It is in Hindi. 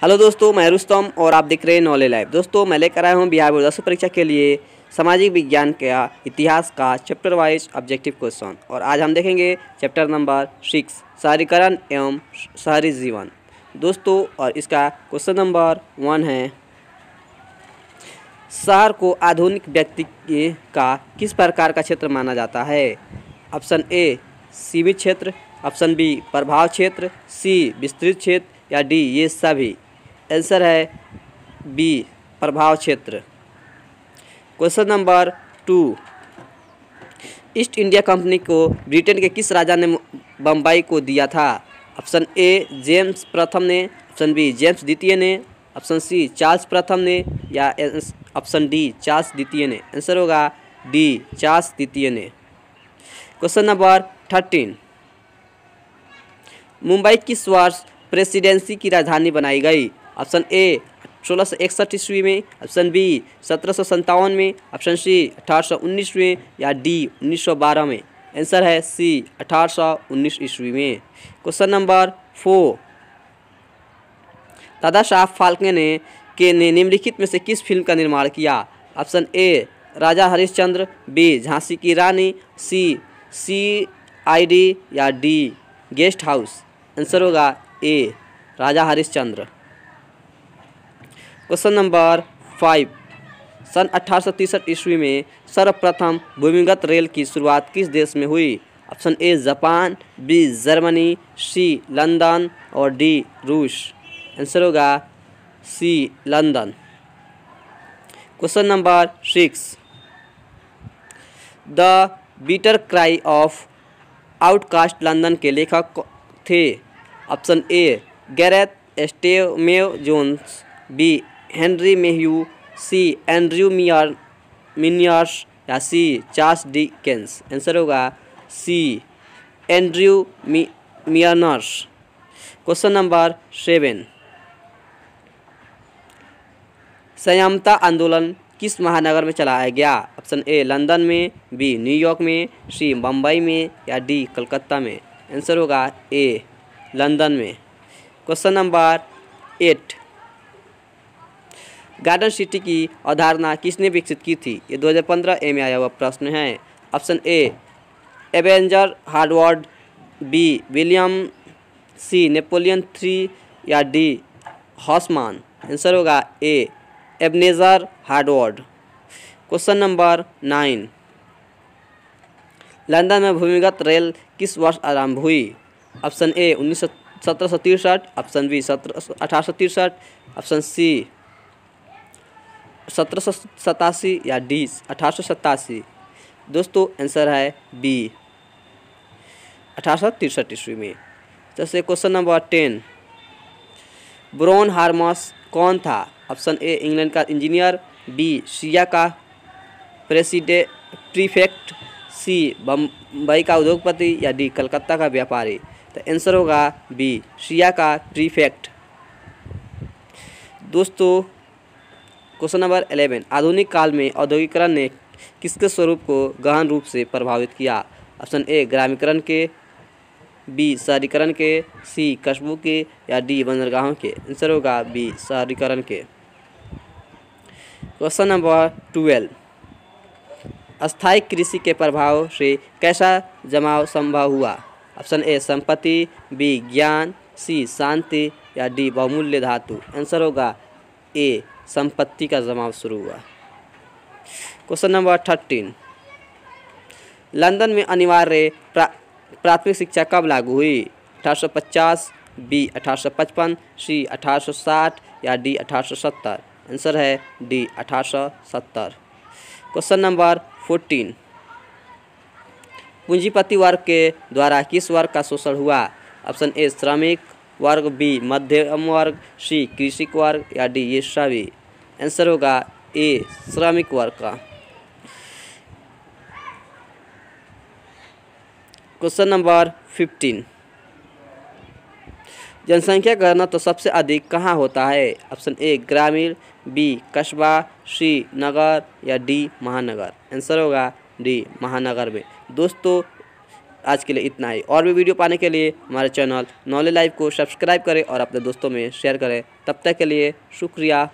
हेलो दोस्तों, मैं रुस्तम और आप देख रहे हैं नॉलेज लाइव। दोस्तों, मैं लेकर आया हूं बिहार बोर्ड 10वीं परीक्षा के लिए सामाजिक विज्ञान का इतिहास का चैप्टर वाइज ऑब्जेक्टिव क्वेश्चन। और आज हम देखेंगे चैप्टर नंबर 6 शहरीकरण एवं शहरी जीवन। दोस्तों, और इसका क्वेश्चन नंबर 1 है, शहर को आधुनिक व्यक्ति का किस प्रकार का क्षेत्र माना जाता है? ऑप्शन ए सीमित क्षेत्र, ऑप्शन बी प्रभाव क्षेत्र, सी विस्तृत क्षेत्र या डी ये सभी। आंसर है बी प्रभाव क्षेत्र। Question number 2, east India company को ब्रिटेन के किस राजा ने बम्बई को दिया था? ऑप्शन ए जेम्स प्रथम ने, ऑप्शन बी जेम्स द्वितीय ने, ऑप्शन सी चार्ल्स प्रथम ने या ऑप्शन डी चार्ल्स द्वितीय ने। आंसर होगा डी चार्ल्स द्वितीय ने। क्वेश्चन नंबर 13, मुंबई किस वर्ष प्रेसिडेंसी की राजधानी बनाई गई? ऑप्शन ए 1661 ईस्वी में, ऑप्शन बी 1757 में, ऑप्शन सी 1819 में या डी 1912 में। आंसर है सी 1819 ईस्वी में। क्वेश्चन नंबर 4, दादा साहब फाल्के ने निम्नलिखित में से किस फिल्म का निर्माण किया? Option A Raja Harishchandra, B Jhansi Ki Rani, C ID या डी गेस्ट हाउस। आंसर होगा A Raja Harishchandra. Question number 5, सन 1863 ईस्वी में सर्वप्रथम भूमिगत रेल की शुरुआत किस देश में हुई? Option A Japan, B Germany, C London और डी रूस। आंसर होगा C London. Question number 6, the bitter cry of outcast London के लेखक थे? Option A Gareth Stedman Jones, B Henry Mayhew, C Andrew Mearns या सी चार्ल्स डिकेंस। आंसर होगा C Andrew Mearns. Question number 7, संयमता आंदोलन किस महानगर में चलाया गया? ऑप्शन ए लंदन में, बी न्यूयॉर्क में, सी बम्बई में या डी कलकत्ता में। आंसर होगा ए लंदन में। क्वेश्चन नंबर 8, गार्डन सिटी की अवधारणा किसने विकसित की थी? ये 2015 में आया हुआ प्रश्न है। Option A Ebenezer Howard, B William, C Napoleon III या डी हॉसमान। आंसर होगा A Ebenezer Howard. Question number 9, London में भूमिगत रेल किस वर्ष आरंभ हुई? Option A 1763, option B 1863, option C 1787 या डी 1887। दोस्तों, आंसर है बी 1863 ईस्वी में। जैसे क्वेश्चन नंबर 10, ब्रोन हार्मस कौन था? ऑप्शन ए इंग्लैंड का इंजीनियर, बी सिया का प्रीफेक्ट, सी बम्बई का उद्योगपति या डी कलकत्ता का व्यापारी। तो आंसर होगा बी सिया का प्रीफेक्ट। दोस्तों, क्वेश्चन नंबर 11, आधुनिक काल में औद्योगिकरण ने किसके स्वरूप को गहन रूप से प्रभावित किया? ऑप्शन ए ग्रामीकरण के, बी शहरीकरण के, सी कस्बों के या डी बंदरगाहों के। आंसर होगा बी शहरीकरण के। क्वेश्चन नंबर 12, अस्थायी कृषि के प्रभाव से कैसा जमाव संभव हुआ? ऑप्शन ए संपत्ति, बी ज्ञान, सी शांति या डी बहुमूल्य धातु। आंसर होगा ए संपत्ति का जमाव शुरू हुआ। क्वेश्चन नंबर 13, लंदन में अनिवार्य प्राथमिक शिक्षा कब लागू हुई? 1850, बी 1855, सी 1860 या डी 1870। आंसर है डी 1870। क्वेश्चन नंबर 14, पूंजीपति वर्ग के द्वारा किस वर्ग का शोषण हुआ? ऑप्शन ए श्रमिक वर्ग, बी मध्यम वर्ग, सी कृषक वर्ग या डी ये सभी। आंसर होगा ए श्रमिक वर्ग का। क्वेश्चन नंबर 15, जनसंख्या गणना तो सबसे अधिक कहाँ होता है? ऑप्शन ए ग्रामीण, बी कस्बा, सी नगर या डी महानगर। आंसर होगा डी महानगर में। दोस्तों, आज के लिए इतना ही। और भी वीडियो पाने के लिए हमारे चैनल नॉलेज लाइव को सब्सक्राइब करें और अपने दोस्तों में शेयर करें। तब तक के लिए शुक्रिया।